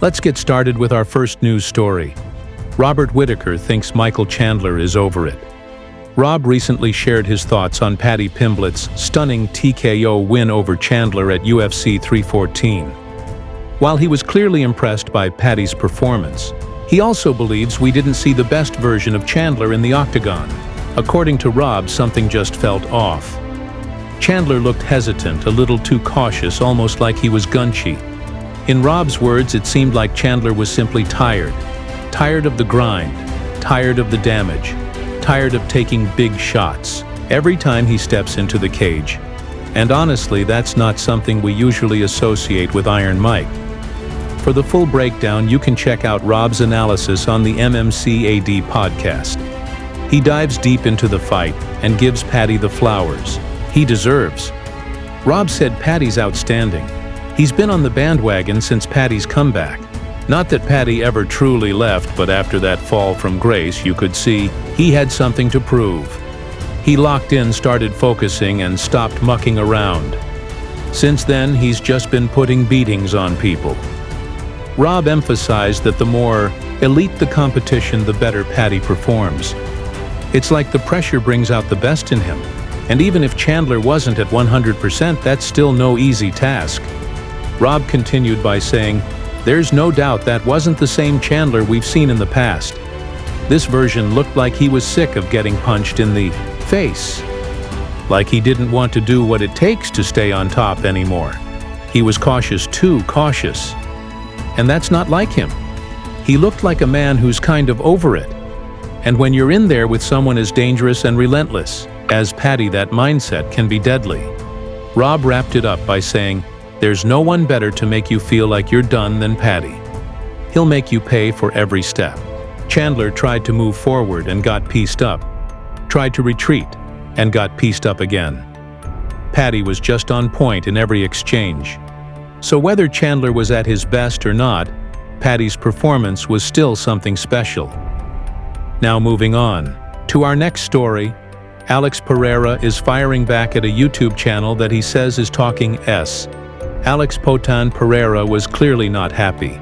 Let's get started with our first news story. Robert Whittaker thinks Michael Chandler is over it. Rob recently shared his thoughts on Paddy Pimblett's stunning TKO win over Chandler at UFC 314. While he was clearly impressed by Paddy's performance, he also believes we didn't see the best version of Chandler in the octagon. According to Rob, something just felt off. Chandler looked hesitant, a little too cautious, almost like he was gun-shy. In Rob's words, it seemed like Chandler was simply tired. Tired of the grind, tired of the damage, tired of taking big shots every time he steps into the cage. And honestly, that's not something we usually associate with Iron Mike. For the full breakdown, you can check out Rob's analysis on the MMCAD podcast. He dives deep into the fight and gives Paddy the flowers he deserves. Rob said Paddy's outstanding. He's been on the bandwagon since Paddy's comeback. Not that Paddy ever truly left, but after that fall from grace, you could see he had something to prove. He locked in, started focusing, and stopped mucking around. Since then, he's just been putting beatings on people. Rob emphasized that the more elite the competition, the better Paddy performs. It's like the pressure brings out the best in him. And even if Chandler wasn't at 100%, that's still no easy task. Rob continued by saying, "There's no doubt that wasn't the same Chandler we've seen in the past. This version looked like he was sick of getting punched in the face. Like he didn't want to do what it takes to stay on top anymore. He was cautious, too cautious. And that's not like him. He looked like a man who's kind of over it. And when you're in there with someone as dangerous and relentless as Paddy, that mindset can be deadly." Rob wrapped it up by saying, "There's no one better to make you feel like you're done than Paddy. He'll make you pay for every step." Chandler tried to move forward and got pieced up, tried to retreat and got pieced up again. Paddy was just on point in every exchange. So whether Chandler was at his best or not, Paddy's performance was still something special. Now moving on to our next story, Alex Pereira is firing back at a YouTube channel that he says is talking S. Alex Potan Pereira was clearly not happy.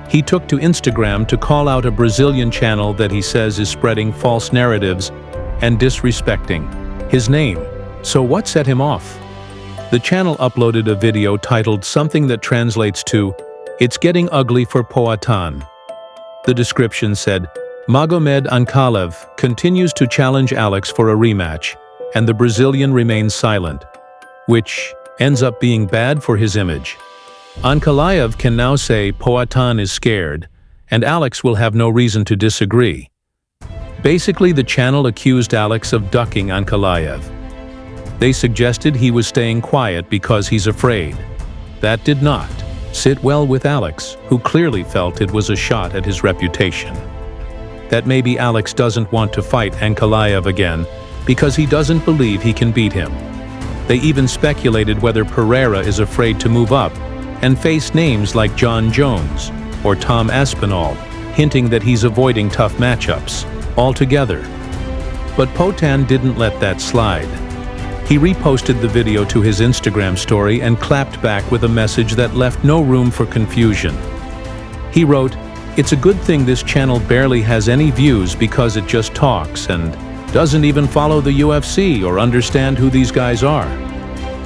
He took to Instagram to call out a Brazilian channel that he says is spreading false narratives and disrespecting his name. So what set him off? The channel uploaded a video titled something that translates to, "It's getting ugly for Poatan." The description said, Magomed Ankalaev continues to challenge Alex for a rematch, and the Brazilian remains silent, which ends up being bad for his image. Ankalaev can now say Poatan is scared, and Alex will have no reason to disagree. Basically, the channel accused Alex of ducking Ankalaev. They suggested he was staying quiet because he's afraid. That did not sit well with Alex, who clearly felt it was a shot at his reputation. That maybe Alex doesn't want to fight Ankalaev again because he doesn't believe he can beat him. They even speculated whether Pereira is afraid to move up and face names like Jon Jones or Tom Aspinall, hinting that he's avoiding tough matchups altogether. But Potan didn't let that slide. He reposted the video to his Instagram story and clapped back with a message that left no room for confusion. He wrote, "It's a good thing this channel barely has any views because it just talks and doesn't even follow the UFC or understand who these guys are."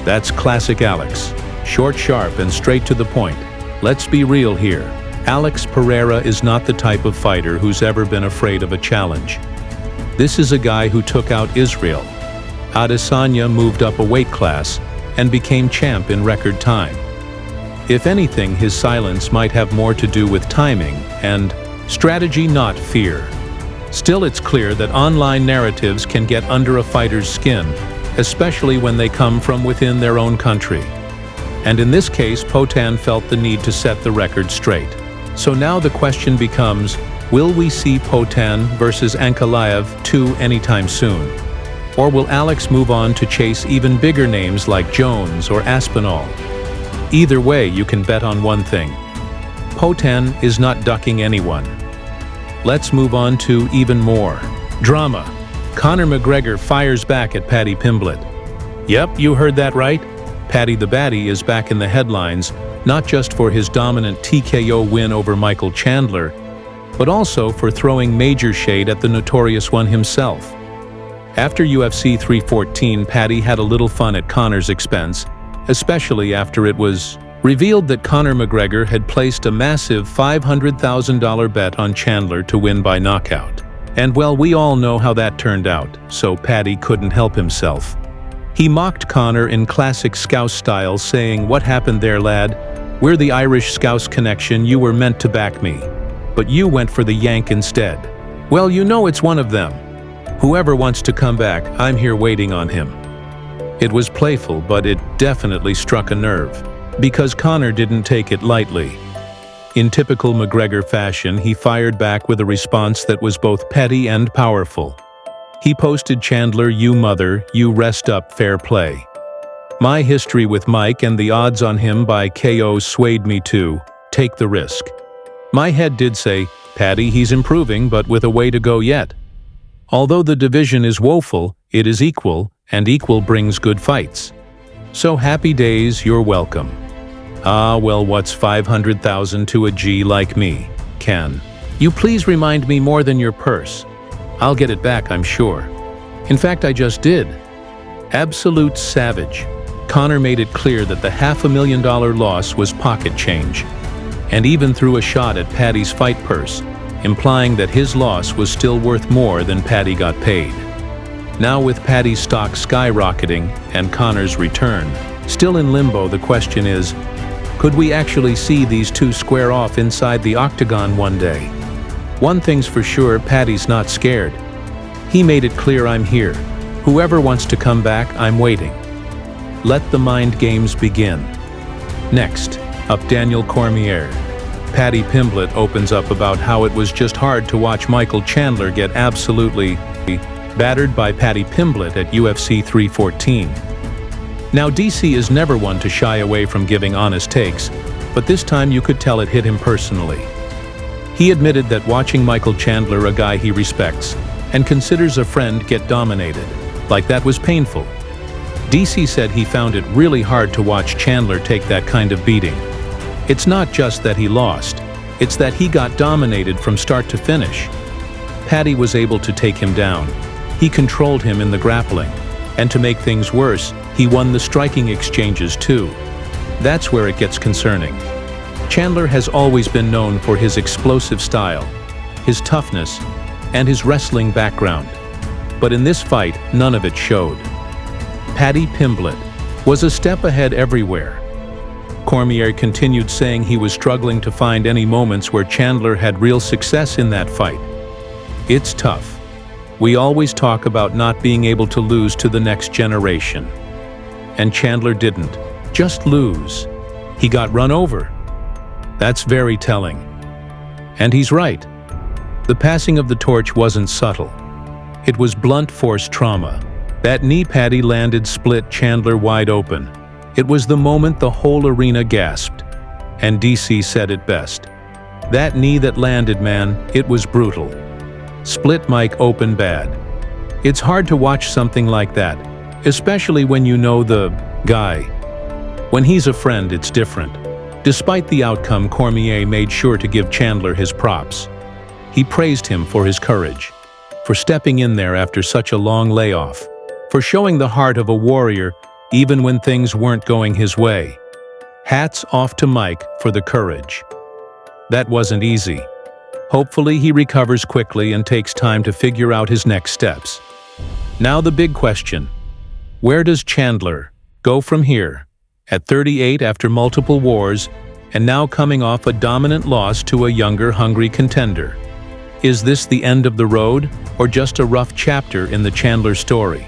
That's classic Alex. Short, sharp, and straight to the point. Let's be real here. Alex Pereira is not the type of fighter who's ever been afraid of a challenge. This is a guy who took out Israel. Adesanya moved up a weight class and became champ in record time. If anything, his silence might have more to do with timing and strategy, not fear. Still, it's clear that online narratives can get under a fighter's skin, especially when they come from within their own country. And in this case, Potan felt the need to set the record straight. So now the question becomes, will we see Potan versus Ankalaev 2 anytime soon? Or will Alex move on to chase even bigger names like Jones or Aspinall? Either way, you can bet on one thing. Potan is not ducking anyone. Let's move on to even more drama. Conor McGregor fires back at Paddy Pimblett. Yep, you heard that right. Paddy the Baddy is back in the headlines not just for his dominant TKO win over Michael Chandler, but also for throwing major shade at the notorious one himself. After UFC 314, Paddy had a little fun at Conor's expense, especially after it was revealed that Conor McGregor had placed a massive $500,000 bet on Chandler to win by knockout. And well, we all know how that turned out, so Paddy couldn't help himself. He mocked Conor in classic Scouse style, saying, "What happened there, lad? We're the Irish Scouse connection, you were meant to back me. But you went for the Yank instead. Well, you know it's one of them. Whoever wants to come back, I'm here waiting on him." It was playful, but it definitely struck a nerve, because Conor didn't take it lightly. In typical McGregor fashion, he fired back with a response that was both petty and powerful. He posted, "Chandler, you mother, you rest up, fair play. My history with Mike and the odds on him by KO swayed me to take the risk. My head did say, Paddy, he's improving, but with a way to go yet. Although the division is woeful, it is equal, and equal brings good fights. So happy days, you're welcome. Ah, well, what's 500,000 to a G like me? Can you please remind me more than your purse? I'll get it back, I'm sure. In fact, I just did." Absolute savage. Conor made it clear that the $500,000 loss was pocket change, and even threw a shot at Paddy's fight purse, implying that his loss was still worth more than Paddy got paid. Now, with Paddy's stock skyrocketing and Conor's return still in limbo, the question is, could we actually see these two square off inside the octagon one day? One thing's for sure, Paddy's not scared. He made it clear, "I'm here. Whoever wants to come back, I'm waiting." Let the mind games begin. Next, up Daniel Cormier. Paddy Pimblett opens up about how it was just hard to watch Michael Chandler get absolutely battered by Paddy Pimblett at UFC 314. Now, DC is never one to shy away from giving honest takes, but this time you could tell it hit him personally. He admitted that watching Michael Chandler, a guy he respects and considers a friend, get dominated, like that was painful. DC said he found it really hard to watch Chandler take that kind of beating. It's not just that he lost, it's that he got dominated from start to finish. Paddy was able to take him down. He controlled him in the grappling, and to make things worse, he won the striking exchanges too. That's where it gets concerning. Chandler has always been known for his explosive style, his toughness, and his wrestling background. But in this fight, none of it showed. Paddy Pimblett was a step ahead everywhere. Cormier continued, saying he was struggling to find any moments where Chandler had real success in that fight. It's tough. We always talk about not being able to lose to the next generation. And Chandler didn't just lose. He got run over. That's very telling. And he's right. The passing of the torch wasn't subtle. It was blunt force trauma. That knee Paddy landed split Chandler wide open. It was the moment the whole arena gasped. And DC said it best. That knee that landed, man, it was brutal. Split Mike open bad. It's hard to watch something like that, especially when you know the guy. When he's a friend, it's different. Despite the outcome, Cormier made sure to give Chandler his props. He praised him for his courage, for stepping in there after such a long layoff, for showing the heart of a warrior even when things weren't going his way. Hats off to Mike for the courage. That wasn't easy. Hopefully he recovers quickly and takes time to figure out his next steps. Now the big question. Where does Chandler go from here? At 38, after multiple wars, and now coming off a dominant loss to a younger, hungry contender. Is this the end of the road, or just a rough chapter in the Chandler story?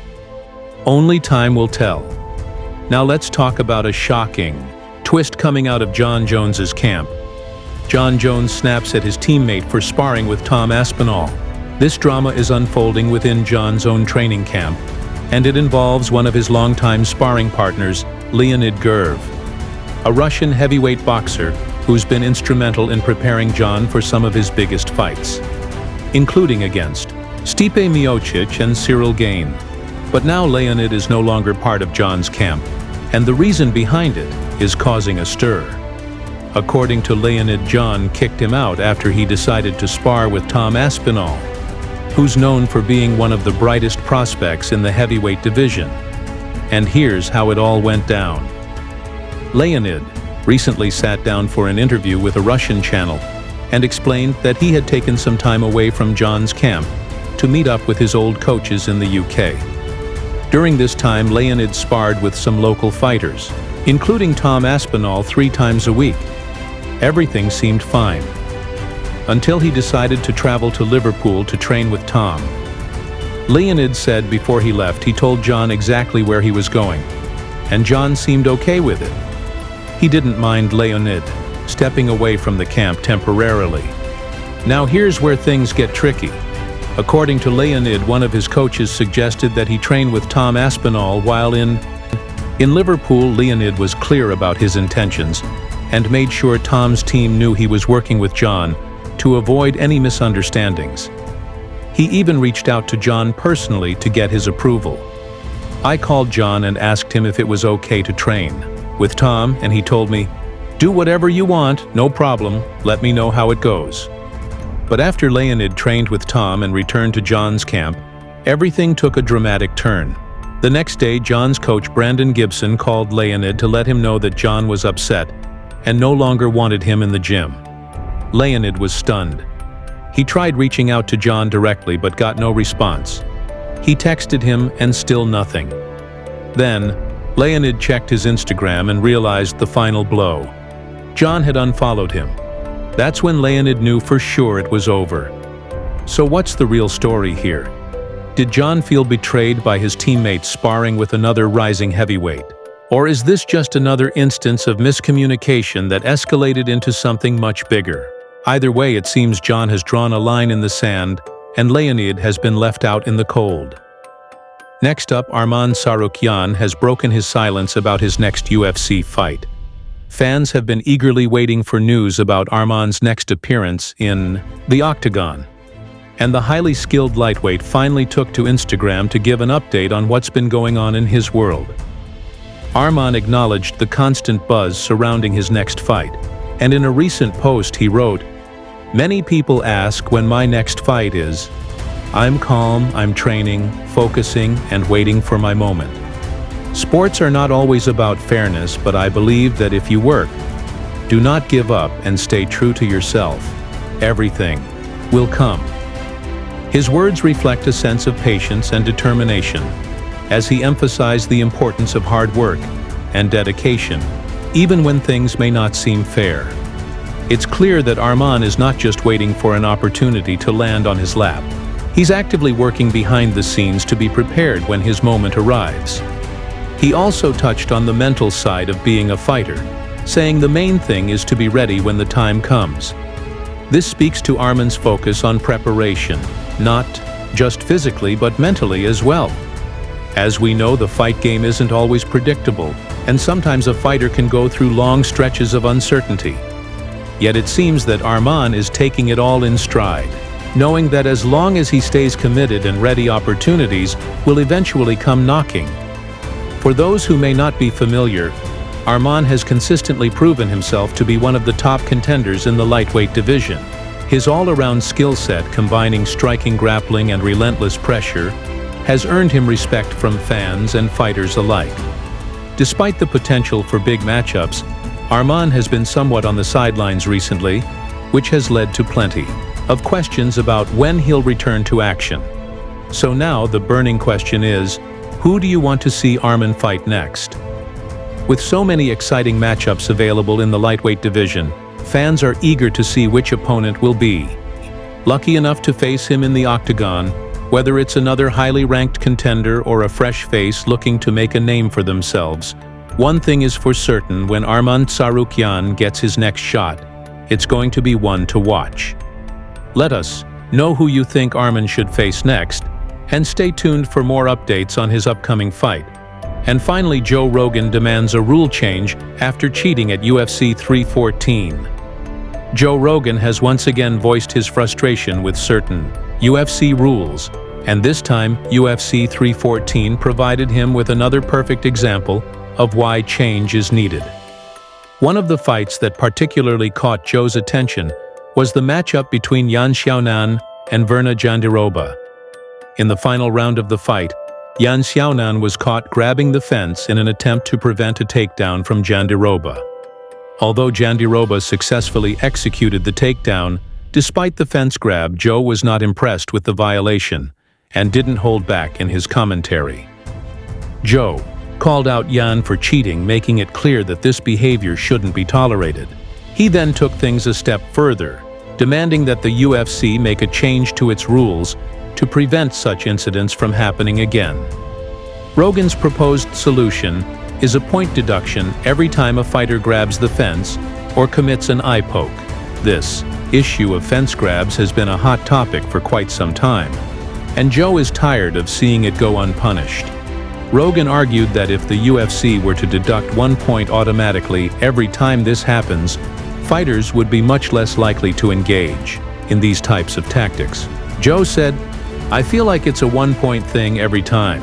Only time will tell. Now let's talk about a shocking twist coming out of Jon Jones's camp. Jon Jones snaps at his teammate for sparring with Tom Aspinall. This drama is unfolding within Jon's own training camp, and it involves one of his longtime sparring partners, Leonid Gerv, a Russian heavyweight boxer who's been instrumental in preparing Jon for some of his biggest fights, including against Stipe Miocic and Cyril Gane. But now Leonid is no longer part of Jon's camp, and the reason behind it is causing a stir. According to Leonid, Jon kicked him out after he decided to spar with Tom Aspinall, who's known for being one of the brightest prospects in the heavyweight division. And here's how it all went down. Leonid recently sat down for an interview with a Russian channel and explained that he had taken some time away from Jon's camp to meet up with his old coaches in the UK. During this time, Leonid sparred with some local fighters, including Tom Aspinall 3 times a week. Everything seemed fine, until he decided to travel to Liverpool to train with Tom. Leonid said before he left he told Jon exactly where he was going, and Jon seemed okay with it. He didn't mind Leonid stepping away from the camp temporarily. Now here's where things get tricky. According to Leonid, one of his coaches suggested that he train with Tom Aspinall while in Liverpool. Leonid was clear about his intentions and made sure Tom's team knew he was working with Jon to avoid any misunderstandings. He even reached out to Jon personally to get his approval. I called Jon and asked him if it was okay to train with Tom, and he told me, "Do whatever you want, no problem, let me know how it goes." But after Leonid trained with Tom and returned to Jon's camp, everything took a dramatic turn. The next day, Jon's coach Brandon Gibson called Leonid to let him know that Jon was upset and no longer wanted him in the gym. Leonid was stunned. He tried reaching out to Jon directly but got no response. He texted him and still nothing. Then, Leonid checked his Instagram and realized the final blow. Jon had unfollowed him. That's when Leonid knew for sure it was over. So what's the real story here? Did Jon feel betrayed by his teammates sparring with another rising heavyweight? Or is this just another instance of miscommunication that escalated into something much bigger? Either way, it seems Jon has drawn a line in the sand, and Leonid has been left out in the cold. Next up, Arman Tsarukyan has broken his silence about his next UFC fight. Fans have been eagerly waiting for news about Arman's next appearance in the Octagon. And the highly skilled lightweight finally took to Instagram to give an update on what's been going on in his world. Arman acknowledged the constant buzz surrounding his next fight, and in a recent post he wrote, "Many people ask when my next fight is. I'm calm, I'm training, focusing, and waiting for my moment. Sports are not always about fairness, but I believe that if you work, do not give up and stay true to yourself, everything will come." His words reflect a sense of patience and determination, as he emphasized the importance of hard work and dedication, even when things may not seem fair. It's clear that Arman is not just waiting for an opportunity to land on his lap. He's actively working behind the scenes to be prepared when his moment arrives. He also touched on the mental side of being a fighter, saying the main thing is to be ready when the time comes. This speaks to Arman's focus on preparation, not just physically but mentally as well. As we know, the fight game isn't always predictable, and sometimes a fighter can go through long stretches of uncertainty. Yet it seems that Arman is taking it all in stride, knowing that as long as he stays committed and ready, opportunities will eventually come knocking. For those who may not be familiar, Arman has consistently proven himself to be one of the top contenders in the lightweight division. His all-around skill set, combining striking, grappling, and relentless pressure, has earned him respect from fans and fighters alike. Despite the potential for big matchups, Arman has been somewhat on the sidelines recently, which has led to plenty of questions about when he'll return to action. So now the burning question is, who do you want to see Arman fight next? With so many exciting matchups available in the lightweight division, fans are eager to see which opponent will be lucky enough to face him in the Octagon, whether it's another highly ranked contender or a fresh face looking to make a name for themselves. One thing is for certain: when Arman Tsarukyan gets his next shot, it's going to be one to watch. Let us know who you think Arman should face next, and stay tuned for more updates on his upcoming fight. And finally, Joe Rogan demands a rule change after cheating at UFC 314. Joe Rogan has once again voiced his frustration with certain UFC rules, and this time UFC 314 provided him with another perfect example of why change is needed. One of the fights that particularly caught Joe's attention was the matchup between Yan Xiaonan and Verna Jandiroba. In the final round of the fight, Yan Xiaonan was caught grabbing the fence in an attempt to prevent a takedown from Jandiroba. Although Jandiroba successfully executed the takedown, despite the fence grab, Joe was not impressed with the violation and didn't hold back in his commentary. Joe called out Yan for cheating, making it clear that this behavior shouldn't be tolerated. He then took things a step further, demanding that the UFC make a change to its rules to prevent such incidents from happening again. Rogan's proposed solution is a point deduction every time a fighter grabs the fence or commits an eye poke. This issue of fence grabs has been a hot topic for quite some time, and Joe is tired of seeing it go unpunished. Rogan argued that if the UFC were to deduct 1 point automatically every time this happens, fighters would be much less likely to engage in these types of tactics. Joe said, "I feel like it's a 1 point thing every time.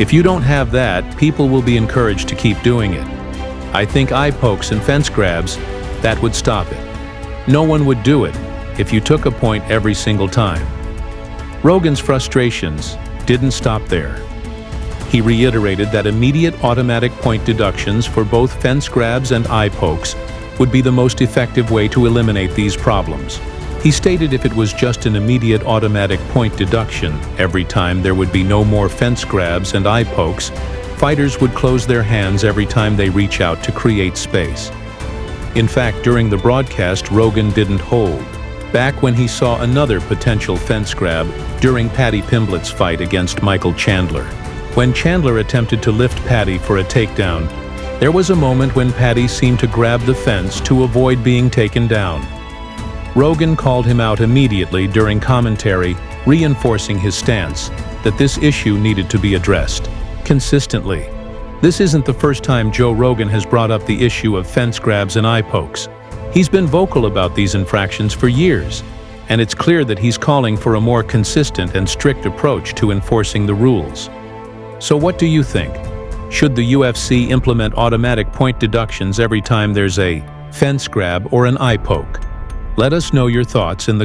If you don't have that, people will be encouraged to keep doing it. I think eye pokes and fence grabs, that would stop it. No one would do it if you took a point every single time." Rogan's frustrations didn't stop there. He reiterated that immediate automatic point deductions for both fence grabs and eye pokes would be the most effective way to eliminate these problems. He stated if it was just an immediate automatic point deduction every time, there would be no more fence grabs and eye pokes. Fighters would close their hands every time they reach out to create space. In fact, during the broadcast, Rogan didn't hold back when he saw another potential fence grab during Paddy Pimblett's fight against Michael Chandler. When Chandler attempted to lift Paddy for a takedown, there was a moment when Paddy seemed to grab the fence to avoid being taken down. Rogan called him out immediately during commentary, reinforcing his stance that this issue needed to be addressed consistently. This isn't the first time Joe Rogan has brought up the issue of fence grabs and eye pokes. He's been vocal about these infractions for years, and it's clear that he's calling for a more consistent and strict approach to enforcing the rules. So what do you think? Should the UFC implement automatic point deductions every time there's a fence grab or an eye poke? Let us know your thoughts in the comments.